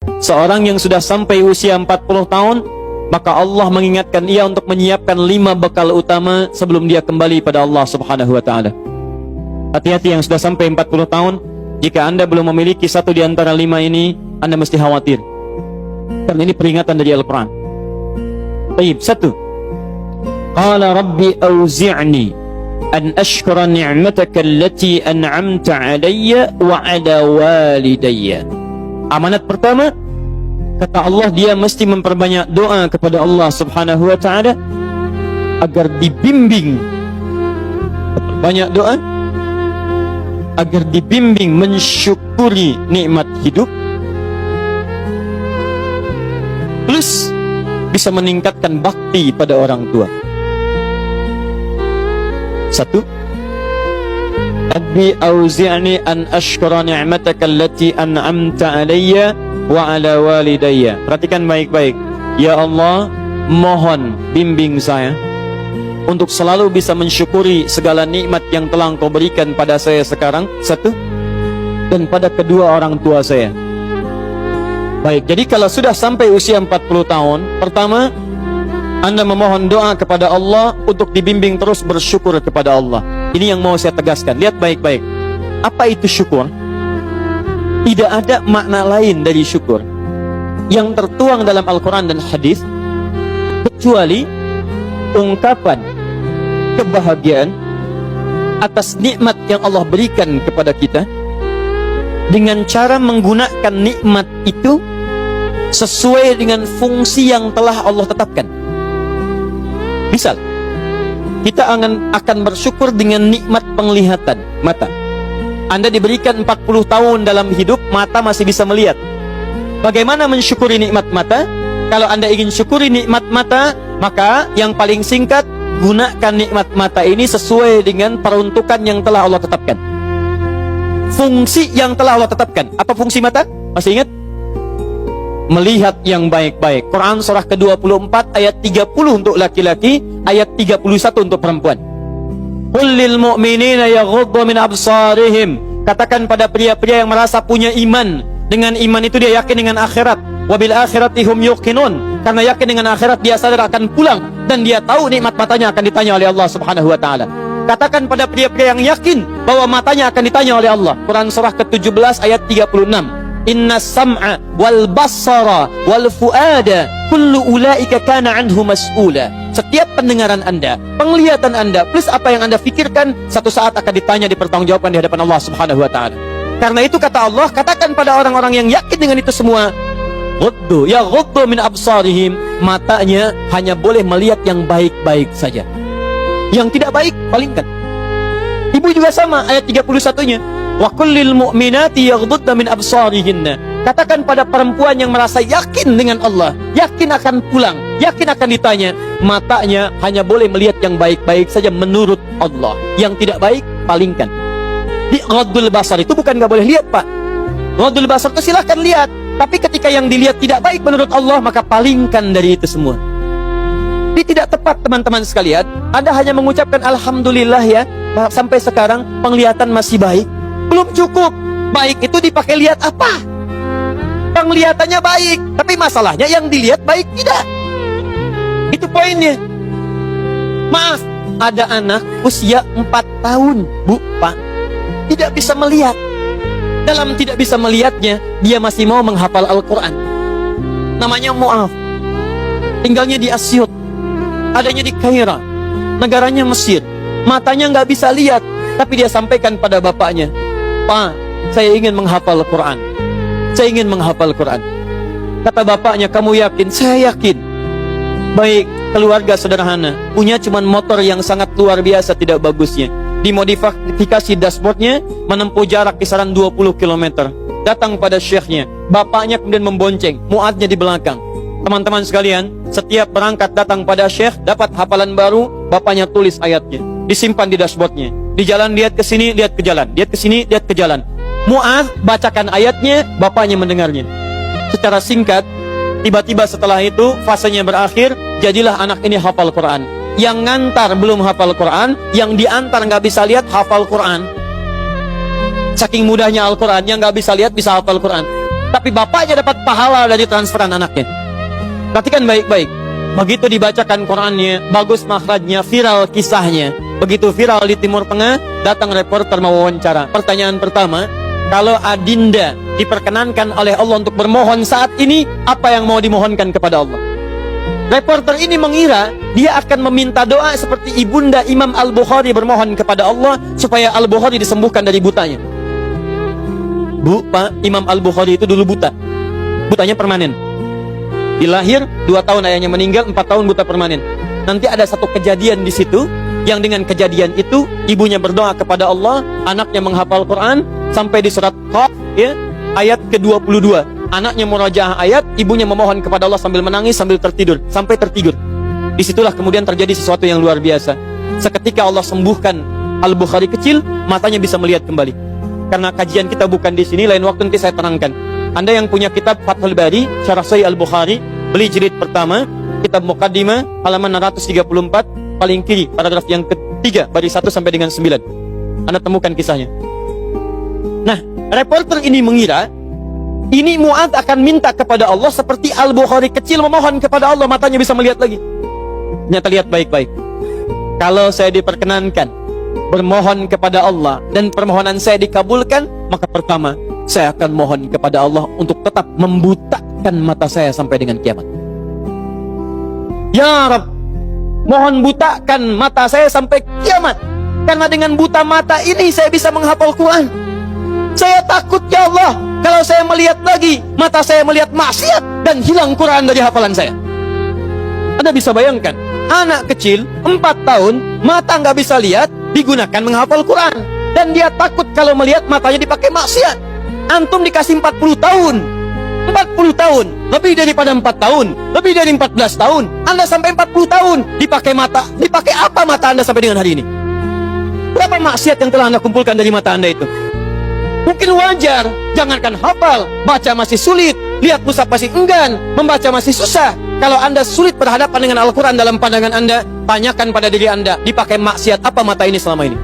Seorang yang sudah sampai usia 40 tahun, maka Allah mengingatkan ia untuk menyiapkan 5 bekal utama sebelum dia kembali pada Allah Subhanahu wa taala. Hati-hati yang sudah sampai 40 tahun, jika Anda belum memiliki satu di antara 5 ini, Anda mesti khawatir. Karena ini peringatan dari Al-Quran. Baik, 1. Qala rabbi auzi'ni an ashkura ni'mataka allati an'amta 'alayya wa 'ala walidayya. Amanat pertama, kata Allah, dia mesti memperbanyak doa kepada Allah Subhanahu wa taala agar dibimbing. Banyak doa agar dibimbing mensyukuri nikmat hidup, plus bisa meningkatkan bakti pada orang tua. 1. Rabbi auzi'ni an ashkura ni'mataka allati an'amta 'alayya wa 'ala walidayya. Perhatikan baik-baik. Ya Allah, mohon bimbing saya untuk selalu bisa mensyukuri segala nikmat yang telah Engkau berikan pada saya sekarang, 1, dan pada kedua orang tua saya. Baik, jadi kalau sudah sampai usia 40 tahun, pertama, Anda memohon doa kepada Allah untuk dibimbing terus bersyukur kepada Allah. Ini yang mau saya tegaskan. Lihat baik-baik. Apa itu syukur? Tidak ada makna lain dari syukur yang tertuang dalam Al-Quran dan hadis kecuali ungkapan kebahagiaan atas nikmat yang Allah berikan kepada kita dengan cara menggunakan nikmat itu sesuai dengan fungsi yang telah Allah tetapkan. Misal, kita akan bersyukur dengan nikmat penglihatan mata. Anda diberikan 40 tahun dalam hidup, mata masih bisa melihat. Bagaimana mensyukuri nikmat mata? Kalau Anda ingin syukuri nikmat mata, maka yang paling singkat, gunakan nikmat mata ini sesuai dengan peruntukan yang telah Allah tetapkan. Fungsi yang telah Allah tetapkan. Apa fungsi mata? Masih ingat? Melihat yang baik-baik. Quran surah ke-24 ayat 30 untuk laki-laki, ayat 31 untuk perempuan. Qul lil mu'minina yaghuddu min absarihim. Katakan pada pria-pria yang merasa punya iman. Dengan iman itu dia yakin dengan akhirat. Wa bil akhirati hum yuqinun. Karena yakin dengan akhirat dia sadar akan pulang dan dia tahu nikmat matanya akan ditanya oleh Allah Subhanahu wa taala. Katakan pada pria-pria yang yakin bahwa matanya akan ditanya oleh Allah. Quran surah ke-17 ayat 36. Inna sam'a wal basara wal fuada kullu ulaika kana anhu mas'ula. Setiap pendengaran Anda, penglihatan Anda, plus apa yang Anda fikirkan, satu saat akan ditanya, dipertanggungjawabkan di hadapan Allah Subhanahu wa taala. Karena itu kata Allah, katakan pada orang-orang yang yakin dengan itu semua, ghuddu min absarihim, matanya hanya boleh melihat yang baik-baik saja. Yang tidak baik, palingkan. Ibu juga sama, ayat 31-nya. Wa kullil mu'minati yaghdudna min absarihinna. Katakan pada perempuan yang merasa yakin dengan Allah, yakin akan pulang, yakin akan ditanya, matanya hanya boleh melihat yang baik-baik saja menurut Allah. Yang tidak baik, palingkan. Di ghaddul basar itu bukan nggak boleh lihat, Pak. Ghaddul basar itu silahkan lihat, tapi ketika yang dilihat tidak baik menurut Allah, maka palingkan dari itu semua. Ini tidak tepat, teman-teman sekalian. Anda hanya mengucapkan alhamdulillah ya, sampai sekarang penglihatan masih baik. Belum cukup. Baik itu dipakai lihat apa? Penglihatannya baik, tapi masalahnya yang dilihat baik tidak. Itu poinnya. Maaf, ada anak usia 4 tahun, Bu, Pak, tidak bisa melihat. Dalam tidak bisa melihatnya, dia masih mau menghafal Al-Quran. Namanya Mu'af. Tinggalnya di Asyut, adanya di Kaira, negaranya Mesir. Matanya nggak bisa lihat, tapi dia sampaikan pada bapaknya, Pak, saya ingin menghafal Quran. Saya ingin menghafal Quran. Kata bapaknya, kamu yakin? Saya yakin. Baik, keluarga sederhana, punya cuman motor yang sangat luar biasa tidak bagusnya. Dimodifikasi dashboardnya, menempuh jarak kisaran 20 km. Datang pada syekhnya, bapaknya kemudian membonceng, muadnya di belakang. Teman-teman sekalian, setiap berangkat datang pada syekh, dapat hafalan baru, bapaknya tulis ayatnya, disimpan di dashboardnya. Di jalan lihat ke sini, lihat ke jalan, lihat ke sini, lihat ke jalan. Mu'adz bacakan ayatnya, bapaknya mendengarnya. Secara singkat, tiba-tiba setelah itu fasenya berakhir, jadilah anak ini hafal Quran. Yang ngantar belum hafal Quran, yang diantar nggak bisa lihat hafal Quran. Saking mudahnya Al-Quran, yang nggak bisa lihat bisa hafal Quran. tapi bapaknya dapat pahala dari transferan anaknya. Perhatikan baik-baik. Begitu dibacakan Qurannya, bagus makhrajnya, viral kisahnya. Begitu viral di Timur Tengah, datang reporter mau wawancara. Pertanyaan pertama, kalau Adinda diperkenankan oleh Allah untuk bermohon saat ini, apa yang mau dimohonkan kepada Allah? Reporter ini mengira dia akan meminta doa seperti ibunda Imam Al-Bukhari bermohon kepada Allah supaya Al-Bukhari disembuhkan dari butanya. Bu, Pak, Imam Al-Bukhari itu dulu buta. Butanya permanen. Dilahir 2 tahun ayahnya meninggal, 4 tahun buta permanen. Nanti ada satu kejadian di situ yang dengan kejadian itu ibunya berdoa kepada Allah, anaknya menghafal Quran sampai di surat Qaf, ya, ayat ke-22. Anaknya murajaah ayat, ibunya memohon kepada Allah sambil menangis, sambil tertidur, sampai tertidur. Disitulah kemudian terjadi sesuatu yang luar biasa. Seketika Allah sembuhkan Al-Bukhari kecil, matanya bisa melihat kembali. Karena kajian kita bukan di sini, lain waktu nanti saya terangkan. Anda yang punya kitab Fathul Bari, Syarah Sahih Al-Bukhari, beli jilid pertama, kitab Muqaddimah, halaman 634, paling kiri, paragraf yang ketiga, baris 1 sampai dengan 9. Anda temukan kisahnya. Nah, reporter ini mengira ini Mu'adz akan minta kepada Allah seperti Al-Bukhari kecil memohon kepada Allah, matanya bisa melihat lagi. Ternyata lihat baik-baik. Kalau saya diperkenankan bermohon kepada Allah dan permohonan saya dikabulkan, maka pertama saya akan mohon kepada Allah untuk tetap membutakan mata saya sampai dengan kiamat. Ya Rabb, mohon butakan mata saya sampai kiamat, karena dengan buta mata ini saya bisa menghafal Quran. Saya takut ya Allah, kalau saya melihat lagi, mata saya melihat maksiat dan hilang Quran dari hafalan saya. Anda bisa bayangkan, anak kecil 4 tahun, mata nggak bisa lihat, digunakan menghafal Quran. Dan dia takut kalau melihat matanya dipakai maksiat. Antum dikasih 40 tahun. 40 tahun, lebih daripada 4 tahun, lebih dari 14 tahun. Anda sampai 40 tahun, dipakai mata. Dipakai apa mata Anda sampai dengan hari ini? Berapa maksiat yang telah Anda kumpulkan dari mata Anda itu? Mungkin wajar, jangankan hafal, baca masih sulit, lihat mushaf masih enggan, membaca masih susah. Kalau Anda sulit berhadapan dengan Al-Quran dalam pandangan Anda, tanyakan pada diri Anda, dipakai maksiat apa mata ini selama ini?